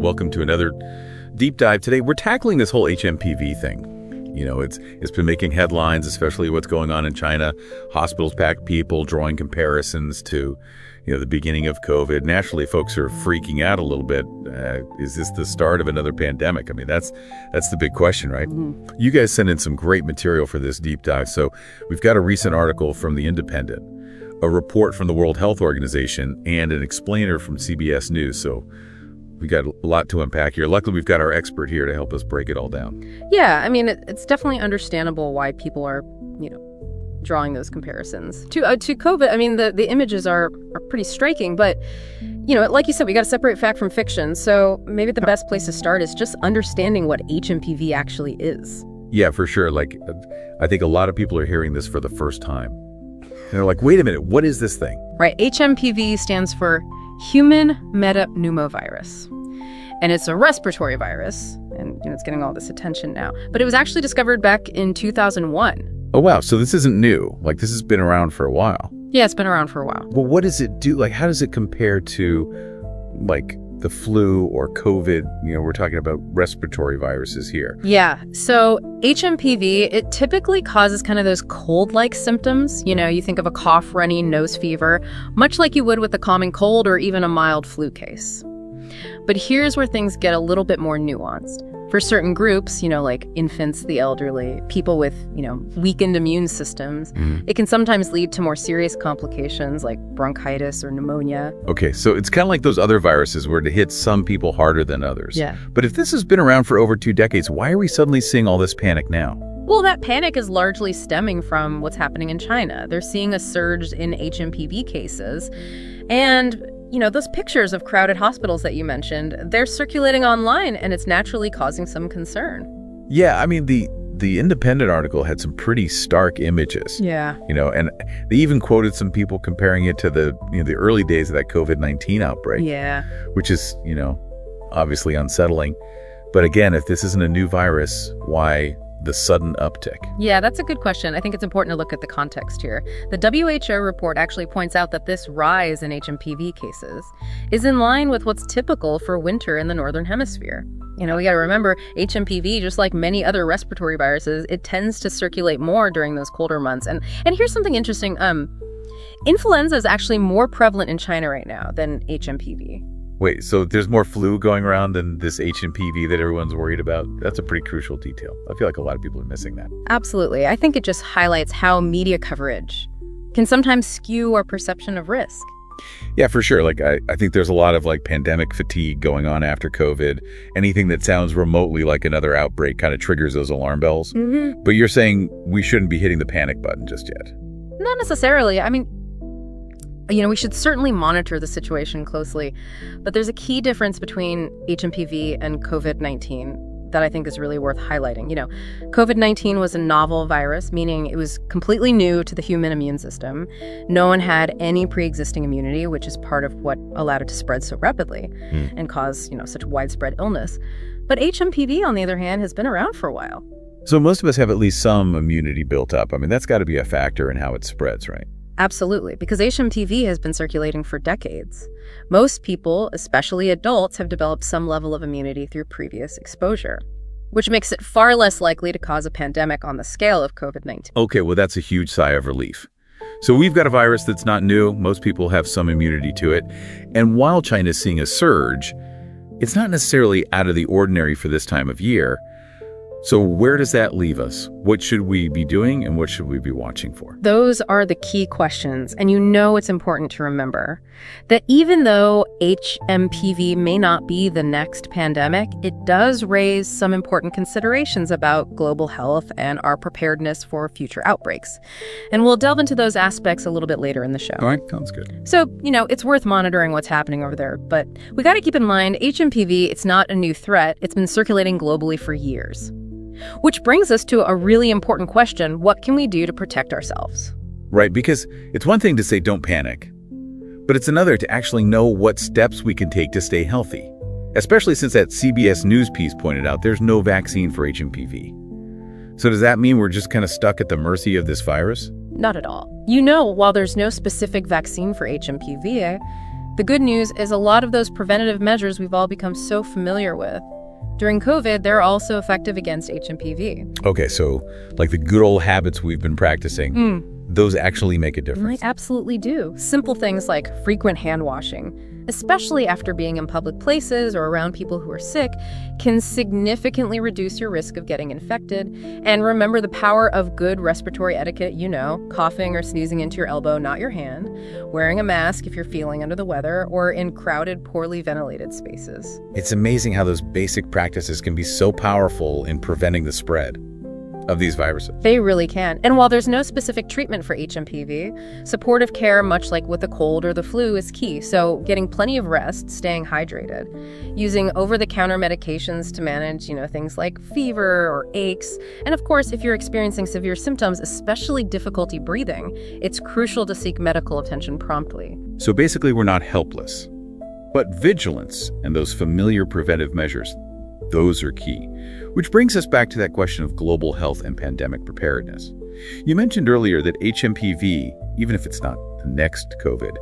welcome to another deep dive. Today, we're tackling this whole hMPV thing. You know, it's been making headlines, especially what's going on in China. Hospitals packed people, drawing comparisons to, the beginning of COVID. Naturally, folks are freaking out a little bit. Is this the start of another pandemic? I mean, that's the big question, right? Mm-hmm. You guys sent in some great material for this deep dive. So we've got a recent article from The Independent, a report from the World Health Organization, and an explainer from CBS News. So we got a lot to unpack here. Luckily, we've got our expert here to help us break it all down. Yeah, I mean, it's definitely understandable why people are, drawing those comparisons to COVID. I mean, the images are pretty striking, but, like you said, we got to separate fact from fiction. So maybe the best place to start is just understanding what hMPV actually is. Yeah, for sure. I think a lot of people are hearing this for the first time. And they're like, wait a minute, what is this thing? Right. hMPV stands for human metapneumovirus. And it's a respiratory virus. And it's getting all this attention now. But it was actually discovered back in 2001. Oh, wow. So this isn't new. This has been around for a while. Yeah, it's been around for a while. Well, what does it do? How does it compare to, the flu or COVID? We're talking about respiratory viruses here. Yeah. So hMPV, it typically causes kind of those cold-like symptoms. You think of a cough, runny, nose fever, much like you would with a common cold or even a mild flu case. But here's where things get a little bit more nuanced. For certain groups, like infants, the elderly, people with, weakened immune systems, it can sometimes lead to more serious complications like bronchitis or pneumonia. Okay, so it's kind of like those other viruses where it hits some people harder than others. Yeah. But if this has been around for over 2 decades, why are we suddenly seeing all this panic now? Well, that panic is largely stemming from what's happening in China. They're seeing a surge in hMPV cases. And those pictures of crowded hospitals that you mentioned, they're circulating online, and it's naturally causing some concern. Yeah, I mean, the Independent article had some pretty stark images. Yeah. And they even quoted some people comparing it to the early days of that COVID-19 outbreak. Yeah. Which is, obviously unsettling. But again, if this isn't a new virus, why the sudden uptick? Yeah, that's a good question. I think it's important to look at the context here. The WHO report actually points out that this rise in hMPV cases is in line with what's typical for winter in the Northern Hemisphere. We got to remember, hMPV, just like many other respiratory viruses, it tends to circulate more during those colder months. And here's something interesting. Influenza is actually more prevalent in China right now than hMPV. Wait, so there's more flu going around than this hMPV that everyone's worried about? That's a pretty crucial detail. I feel like a lot of people are missing that. Absolutely. I think it just highlights how media coverage can sometimes skew our perception of risk. Yeah, for sure. I think there's a lot of pandemic fatigue going on after COVID. Anything that sounds remotely like another outbreak kind of triggers those alarm bells. Mm-hmm. But you're saying we shouldn't be hitting the panic button just yet? Not necessarily. I mean, we should certainly monitor the situation closely, but there's a key difference between hMPV and COVID-19 that I think is really worth highlighting. COVID-19 was a novel virus, meaning it was completely new to the human immune system. No one had any pre-existing immunity, which is part of what allowed it to spread so rapidly and cause, such widespread illness. But hMPV, on the other hand, has been around for a while. So most of us have at least some immunity built up. I mean, that's got to be a factor in how it spreads, right? Absolutely, because hMPV has been circulating for decades. Most people, especially adults, have developed some level of immunity through previous exposure, which makes it far less likely to cause a pandemic on the scale of COVID-19. Okay, well, that's a huge sigh of relief. So we've got a virus that's not new. Most people have some immunity to it. And while China's seeing a surge, it's not necessarily out of the ordinary for this time of year. So where does that leave us? What should we be doing and what should we be watching for? Those are the key questions. And it's important to remember that even though hMPV may not be the next pandemic, it does raise some important considerations about global health and our preparedness for future outbreaks. And we'll delve into those aspects a little bit later in the show. All right, sounds good. So, it's worth monitoring what's happening over there. But we got to keep in mind, hMPV, it's not a new threat. It's been circulating globally for years. Which brings us to a really important question. What can we do to protect ourselves? Right, because it's one thing to say don't panic, but it's another to actually know what steps we can take to stay healthy, especially since that CBS News piece pointed out there's no vaccine for hMPV. So does that mean we're just kind of stuck at the mercy of this virus? Not at all. While there's no specific vaccine for hMPV, The good news is a lot of those preventative measures we've all become so familiar with during COVID, they're also effective against hMPV. Okay, so like the good old habits we've been practicing, those actually make a difference. They absolutely do. Simple things like frequent hand washing, especially after being in public places or around people who are sick, can significantly reduce your risk of getting infected. And remember the power of good respiratory etiquette, coughing or sneezing into your elbow, not your hand, wearing a mask if you're feeling under the weather, or in crowded, poorly ventilated spaces. It's amazing how those basic practices can be so powerful in preventing the spread of these viruses. They really can. And while there's no specific treatment for hMPV, supportive care, much like with the cold or the flu, is key. So getting plenty of rest, staying hydrated, using over-the-counter medications to manage, things like fever or aches. And of course, if you're experiencing severe symptoms, especially difficulty breathing, it's crucial to seek medical attention promptly. So basically, we're not helpless. But vigilance and those familiar preventive measures, those are key. Which brings us back to that question of global health and pandemic preparedness. You mentioned earlier that hMPV, even if it's not the next COVID,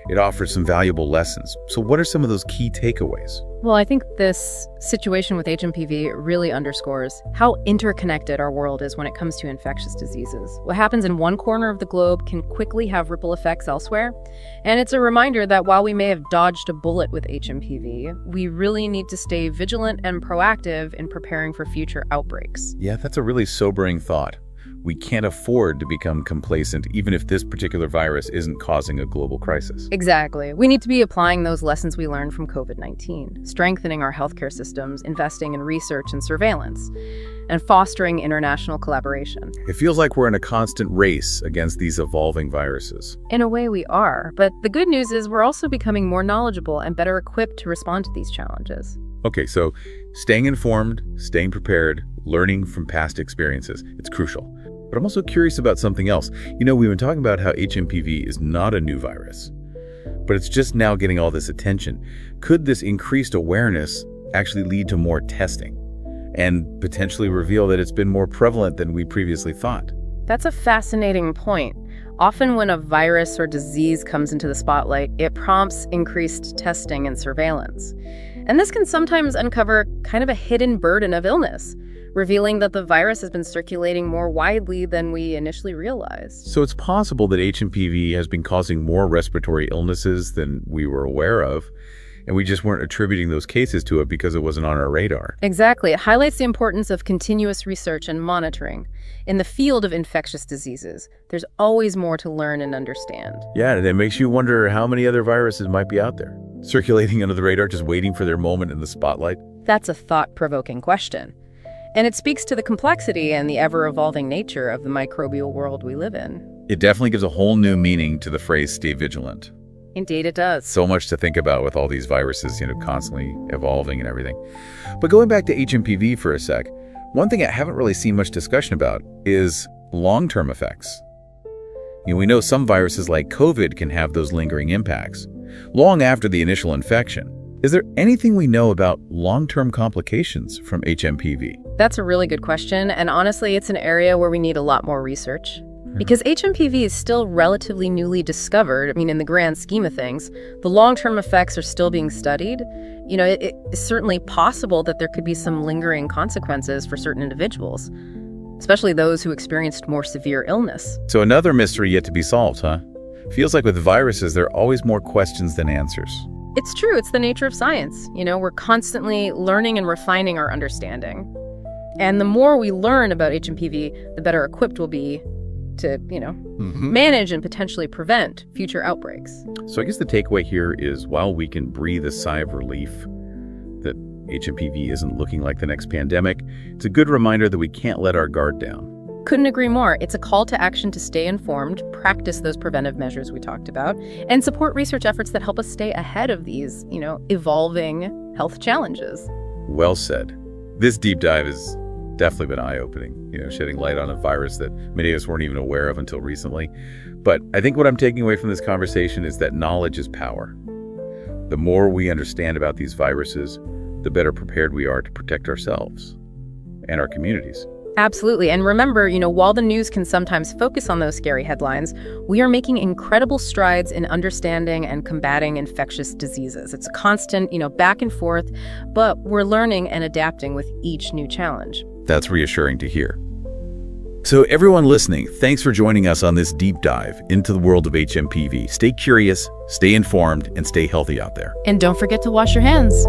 it offers some valuable lessons. So what are some of those key takeaways? Well, I think this situation with hMPV really underscores how interconnected our world is when it comes to infectious diseases. What happens in one corner of the globe can quickly have ripple effects elsewhere. And it's a reminder that while we may have dodged a bullet with hMPV, we really need to stay vigilant and proactive in preparing for future outbreaks. Yeah, that's a really sobering thought. We can't afford to become complacent, even if this particular virus isn't causing a global crisis. Exactly. We need to be applying those lessons we learned from COVID-19, strengthening our healthcare systems, investing in research and surveillance, and fostering international collaboration. It feels like we're in a constant race against these evolving viruses. In a way, we are. But the good news is we're also becoming more knowledgeable and better equipped to respond to these challenges. Okay, so staying informed, staying prepared, learning from past experiences, it's crucial. But I'm also curious about something else. We've been talking about how hMPV is not a new virus, but it's just now getting all this attention. Could this increased awareness actually lead to more testing and potentially reveal that it's been more prevalent than we previously thought? That's a fascinating point. Often when a virus or disease comes into the spotlight, it prompts increased testing and surveillance. And this can sometimes uncover kind of a hidden burden of illness, revealing that the virus has been circulating more widely than we initially realized. So it's possible that hMPV has been causing more respiratory illnesses than we were aware of, and we just weren't attributing those cases to it because it wasn't on our radar. Exactly. It highlights the importance of continuous research and monitoring. In the field of infectious diseases, there's always more to learn and understand. Yeah, and it makes you wonder how many other viruses might be out there, circulating under the radar, just waiting for their moment in the spotlight. That's a thought-provoking question. And it speaks to the complexity and the ever-evolving nature of the microbial world we live in. It definitely gives a whole new meaning to the phrase stay vigilant. Indeed it does. So much to think about with all these viruses, constantly evolving and everything. But going back to hMPV for a sec, one thing I haven't really seen much discussion about is long-term effects. We know some viruses like COVID can have those lingering impacts long after the initial infection. Is there anything we know about long-term complications from hMPV? That's a really good question, and honestly, it's an area where we need a lot more research. Because hMPV is still relatively newly discovered, in the grand scheme of things, the long-term effects are still being studied. It's certainly possible that there could be some lingering consequences for certain individuals, especially those who experienced more severe illness. So another mystery yet to be solved, huh? Feels like with viruses, there are always more questions than answers. It's true. It's the nature of science. We're constantly learning and refining our understanding. And the more we learn about hMPV, the better equipped we'll be to, manage and potentially prevent future outbreaks. So I guess the takeaway here is while we can breathe a sigh of relief that hMPV isn't looking like the next pandemic, it's a good reminder that we can't let our guard down. Couldn't agree more. It's a call to action to stay informed, practice those preventive measures we talked about, and support research efforts that help us stay ahead of these, evolving health challenges. Well said. This deep dive has definitely been eye-opening, shedding light on a virus that many of us weren't even aware of until recently. But I think what I'm taking away from this conversation is that knowledge is power. The more we understand about these viruses, the better prepared we are to protect ourselves and our communities. Absolutely. And remember, while the news can sometimes focus on those scary headlines, we are making incredible strides in understanding and combating infectious diseases. It's a constant, back and forth, but we're learning and adapting with each new challenge. That's reassuring to hear. So everyone listening, thanks for joining us on this deep dive into the world of hMPV. Stay curious, stay informed, and stay healthy out there. And don't forget to wash your hands.